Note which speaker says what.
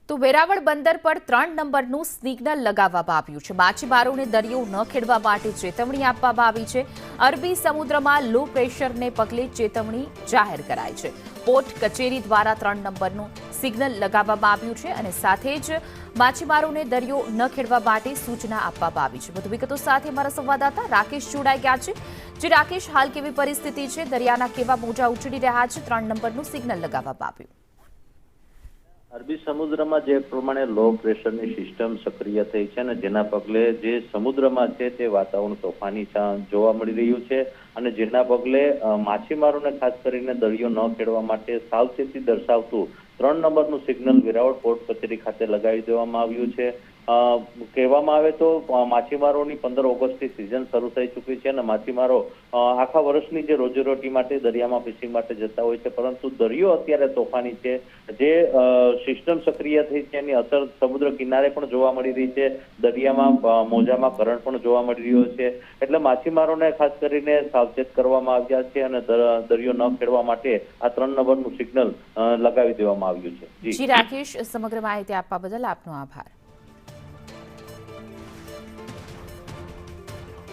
Speaker 1: તો વેરાવળ બંદર પર 3 નંબરનું સિગ્નલ લગાવવામાં આવ્યું છે। માછીમારોને દરિયો ન ખેડવા માટે ચેતવણી આપવામાં આવી છે। અરબી સમુદ્રમાં લો પ્રેશરને પગલે ચેતવણી જાહેર કરાઈ છે। પોર્ટ કચેરી દ્વારા 3 નંબરનું સિગ્નલ લગાવવામાં આવ્યું છે અને સાથે જ માછીમારોને દરિયો ન ખેડવા માટે સૂચના આપવામાં આવી છે। વધુ વિગતો સાથે અમારા સંવાદદાતા રાકેશ જોડાઈ ગયા છે। જે રાકેશ, હાલ કેવી પરિસ્થિતિ છે? દરિયાના કેવા મોજા ઉછળી રહ્યા છે? 3 નંબરનું સિગ્નલ લગાવવામાં આવ્યું।
Speaker 2: અરબી સમુદ્રમાં જે પ્રમાણે લો પ્રેશરની સિસ્ટમ સક્રિય થઈ છે અને જેના પગલે જે સમુદ્રમાં છે તે વાતાવરણ તોફાની જોવા મળી રહ્યું છે અને જેના પગલે માછીમારોને ખાસ કરીને દરિયો ન ખેડવા માટે સાવચેતી દર્શાવતું 3 નંબરનું સિગ્નલ વેરાવળ પોર્ટ કચેરી ખાતે લગાવી દેવામાં આવ્યું છે। કહેવામાં આવે તો માછીમારોની 15 ઓગસ્ટથી સિઝન શરૂ થઈ ચૂકી છે અને માછીમારો આખા વર્ષની જે રોજીરોટી માટે દરિયામાં ફિશિંગ માટે જતા હોય છે, પરંતુ દરિયો અત્યારે તોફાની છે। જે સિસ્ટમ સક્રિય થઈ છે એની અસર સમુદ્ર કિનારે પણ જોવા મળી રહી છે। દરિયામાં મોજામાં કરંટ પણ જોવા મળી રહ્યો છે, એટલે માછીમારોને ખાસ કરીને સાવચેત કરવામાં આવ્યા છે અને દરિયો ન ખેડવા માટે આ 3 નંબરનું સિગ્નલ લગાવી દેવામાં આવ્યું છે।
Speaker 1: જી રાકેશ, સમગ્ર માહિતી આપવા બદલ આપનો આભાર।